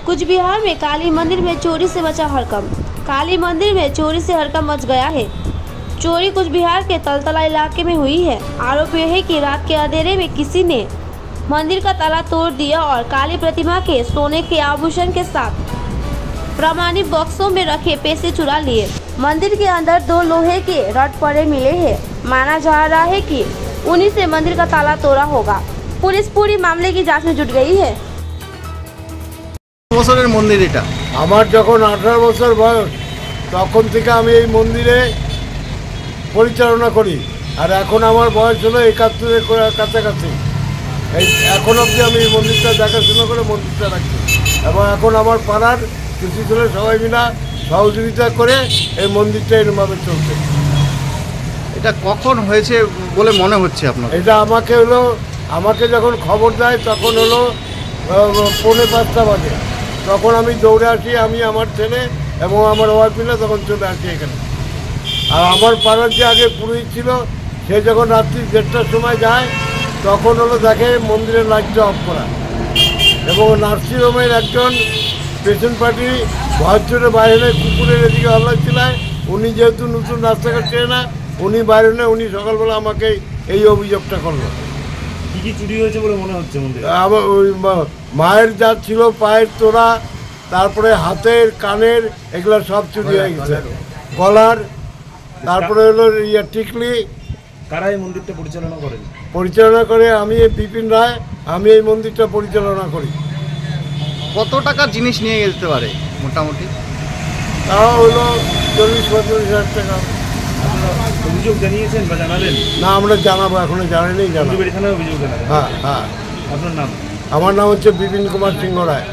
कुछ बिहार में काली मंदिर में चोरी से मचा हड़कंप। काली मंदिर में चोरी से हड़कंप मच गया है। चोरी कुछ बिहार के तलतला इलाके में हुई है। आरोप यह है कि रात के अंधेरे में किसी ने मंदिर का ताला तोड़ दिया और काली प्रतिमा के सोने के आभूषण के साथ प्रमाणित बॉक्सों में रखे पैसे चुरा लिए। मंदिर के अंदर 2 लोहे के रड पड़े मिले हैं। माना जा रहा है कि उन्हीं से मंदिर का ताला तोड़ा होगा। पुलिस पूरी मामले की जांच में जुट गई है। বছরের মন্দির এটা। আমার যখন 18 বছর বয়স তখন থেকে আমি এই মন্দিরে পরিচালনা করি, আর এখন আমার বয়স হলো 71-এর কাছাকাছি। এই এখন অবধি আমি এই মন্দিরটা দেখাশোনা করে মন্দিরটা রাখছি, এবং এখন আমার পাড়ার কিছু ছেলে সবাই মিলে সহযোগিতা করে এই মন্দিরটা এরকমভাবে চলছে। এটা কখন হয়েছে বলে মনে হচ্ছে আপনার? এটা আমাকে যখন খবর দেয় তখন হলো 4:45 বাজে। তখন আমি দৌড়ে আসি, আমি আমার ছেলে এবং আমার ওয়াইফ মিলে তখন চলে আসি এখানে। আর আমার পাড়ার যে আগে পুরোহিত ছিল সে যখন রাত্রি 1:30টার সময় যায় তখন হলো দেখে মন্দিরের লাইটটা অফ করা, এবং নার্সিংহোমের একজন পেশেন্ট পার্টি ভয়চরে বাইরে কুকুরের এদিকে হল্লা ছিলায়। উনি যেহেতু নতুন রাস্তাঘাট চেয়ে না, উনি বাইরে নেই, উনি সকালবেলা আমাকে এই অভিযোগটা করলো। কি কি চুরি হয়েছে বলে মনে হচ্ছে মন্দিরে? আমার ওই মায়ের যা ছিল পায়ের তোড়া, তারপরে হাতের কানের এগুলো সব চুরি হয়ে গেছে, গলার, তারপরে হলো টিকলি। কারা এই মন্দিরটা পরিচালনা করে আমি বিপিন রায়, আমি এই মন্দিরটা পরিচালনা করি। কত টাকার জিনিস নিয়ে যেতে পারে মোটামুটি? তাও হলো 40-45 হাজার টাকা। অভিযোগ জানিয়েছেন বা জানালেন? না, আমরা জানাবো, এখনো জানাইনি, জানাবো। এখানে অভিযোগ জানাবেন? হ্যাঁ হ্যাঁ। আপনার নাম? আমার নাম হচ্ছে বিপিন কুমার সিংহ রায়।